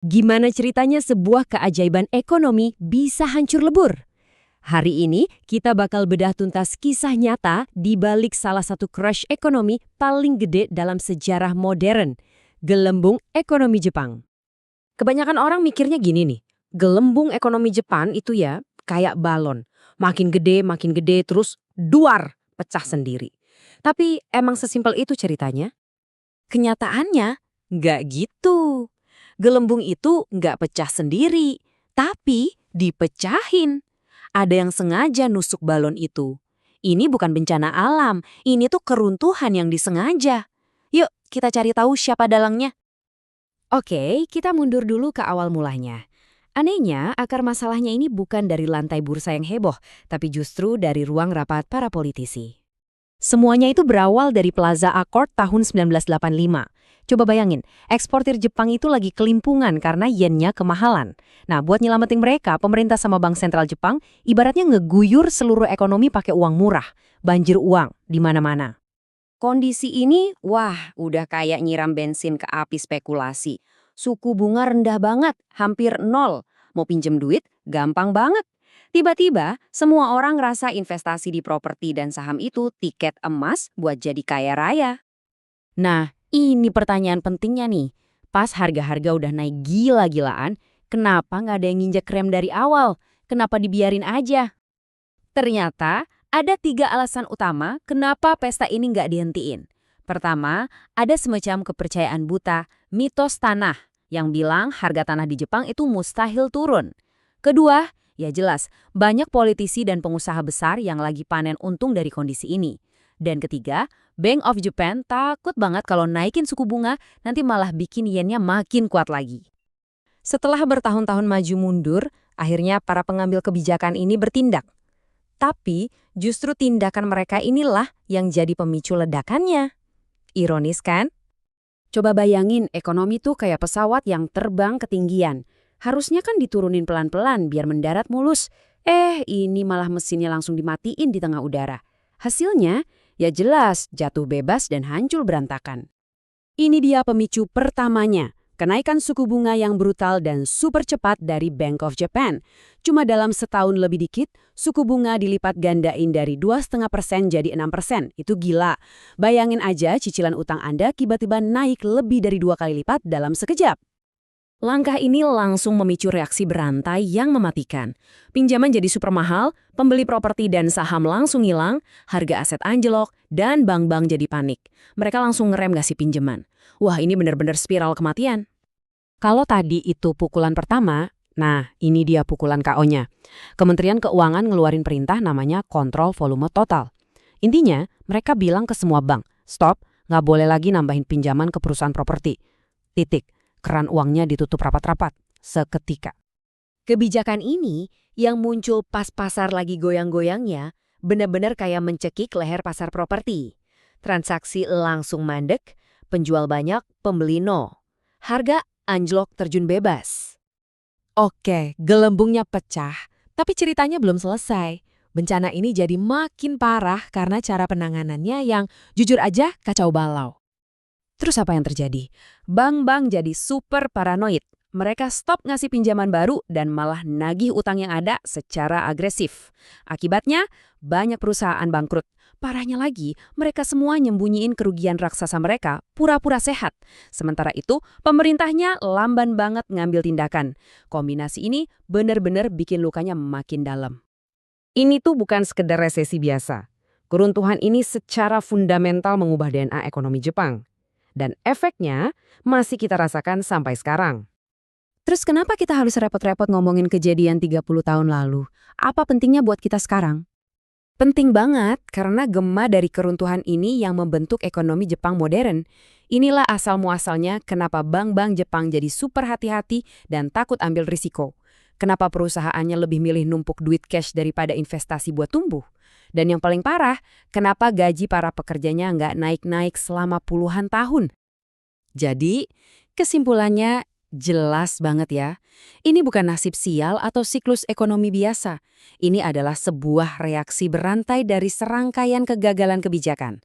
Gimana ceritanya sebuah keajaiban ekonomi bisa hancur lebur? Hari ini kita bakal bedah tuntas kisah nyata di balik salah satu crash ekonomi paling gede dalam sejarah modern, gelembung ekonomi Jepang. Kebanyakan orang mikirnya gini nih, gelembung ekonomi Jepang itu ya kayak balon. Makin gede, terus duar, pecah sendiri. Tapi emang sesimpel itu ceritanya? Kenyataannya, nggak gitu. Gelembung itu nggak pecah sendiri, tapi dipecahin. Ada yang sengaja nusuk balon itu. Ini bukan bencana alam, ini tuh keruntuhan yang disengaja. Yuk, kita cari tahu siapa dalangnya. Oke, kita mundur dulu ke awal mulanya. Anehnya, akar masalahnya ini bukan dari lantai bursa yang heboh, tapi justru dari ruang rapat para politisi. Semuanya itu berawal dari Plaza Accord tahun 1985. Coba bayangin, eksportir Jepang itu lagi kelimpungan karena yennya kemahalan. Nah, buat nyelamatin mereka, pemerintah sama Bank Sentral Jepang ibaratnya ngeguyur seluruh ekonomi pakai uang murah, banjir uang di mana-mana. Kondisi ini, wah, udah kayak nyiram bensin ke api spekulasi. Suku bunga rendah banget, hampir nol. Mau pinjem duit, gampang banget. Tiba-tiba, semua orang ngerasa investasi di properti dan saham itu tiket emas buat jadi kaya raya. Nah, ini pertanyaan pentingnya nih. Pas harga-harga udah naik gila-gilaan, kenapa nggak ada yang nginjek rem dari awal? Kenapa dibiarin aja? Ternyata, ada 3 alasan utama kenapa pesta ini nggak dihentiin. Pertama, ada semacam kepercayaan buta, mitos tanah, yang bilang harga tanah di Jepang itu mustahil turun. Kedua, ya jelas, banyak politisi dan pengusaha besar yang lagi panen untung dari kondisi ini. Dan ketiga, Bank of Japan takut banget kalau naikin suku bunga nanti malah bikin yennya makin kuat lagi. Setelah bertahun-tahun maju mundur, akhirnya para pengambil kebijakan ini bertindak. Tapi justru tindakan mereka inilah yang jadi pemicu ledakannya. Ironis kan? Coba bayangin ekonomi tuh kayak pesawat yang terbang ketinggian. Harusnya kan diturunin pelan-pelan biar mendarat mulus. Ini malah mesinnya langsung dimatiin di tengah udara. Hasilnya, ya jelas jatuh bebas dan hancur berantakan. Ini dia pemicu pertamanya, kenaikan suku bunga yang brutal dan super cepat dari Bank of Japan. Cuma dalam setahun lebih dikit, suku bunga dilipat gandain dari 2,5% jadi 6%. Itu gila. Bayangin aja cicilan utang Anda tiba-tiba naik lebih dari 2 kali lipat dalam sekejap. Langkah ini langsung memicu reaksi berantai yang mematikan. Pinjaman jadi super mahal, pembeli properti dan saham langsung hilang, harga aset anjlok, dan bank-bank jadi panik. Mereka langsung ngerem ngasih pinjaman. Wah, ini benar-benar spiral kematian. Kalau tadi itu pukulan pertama, nah ini dia pukulan KO-nya. Kementerian Keuangan ngeluarin perintah namanya kontrol volume total. Intinya, mereka bilang ke semua bank, stop, nggak boleh lagi nambahin pinjaman ke perusahaan properti. Titik. Keran uangnya ditutup rapat-rapat, seketika. Kebijakan ini yang muncul pas pasar lagi goyang-goyangnya, benar-benar kayak mencekik leher pasar properti. Transaksi langsung mandek, penjual banyak, pembeli nol. Harga anjlok terjun bebas. Oke, gelembungnya pecah, tapi ceritanya belum selesai. Bencana ini jadi makin parah karena cara penanganannya yang jujur aja kacau balau. Terus apa yang terjadi? Bank-bank jadi super paranoid. Mereka stop ngasih pinjaman baru dan malah nagih utang yang ada secara agresif. Akibatnya, banyak perusahaan bangkrut. Parahnya lagi, mereka semua nyembunyiin kerugian raksasa mereka, pura-pura sehat. Sementara itu, pemerintahnya lamban banget ngambil tindakan. Kombinasi ini benar-benar bikin lukanya makin dalam. Ini tuh bukan sekedar resesi biasa. Keruntuhan ini secara fundamental mengubah DNA ekonomi Jepang. Dan efeknya masih kita rasakan sampai sekarang. Terus kenapa kita harus repot-repot ngomongin kejadian 30 tahun lalu? Apa pentingnya buat kita sekarang? Penting banget karena gema dari keruntuhan ini yang membentuk ekonomi Jepang modern. Inilah asal-muasalnya kenapa bank-bank Jepang jadi super hati-hati dan takut ambil risiko. Kenapa perusahaannya lebih milih numpuk duit cash daripada investasi buat tumbuh. Dan yang paling parah, kenapa gaji para pekerjanya nggak naik-naik selama puluhan tahun? Jadi, kesimpulannya Jelas banget ya. Ini bukan nasib sial atau siklus ekonomi biasa. Ini adalah sebuah reaksi berantai dari serangkaian kegagalan kebijakan.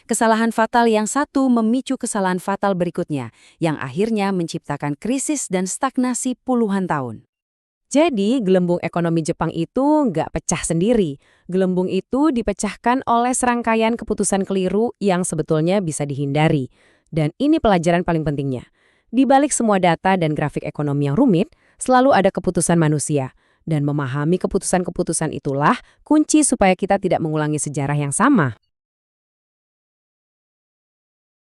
Kesalahan fatal yang satu memicu kesalahan fatal berikutnya, yang akhirnya menciptakan krisis dan stagnasi puluhan tahun. Jadi, gelembung ekonomi Jepang itu nggak pecah sendiri. Gelembung itu dipecahkan oleh serangkaian keputusan keliru yang sebetulnya bisa dihindari. Dan ini pelajaran paling pentingnya. Di balik semua data dan grafik ekonomi yang rumit, selalu ada keputusan manusia. Dan memahami keputusan-keputusan itulah kunci supaya kita tidak mengulangi sejarah yang sama.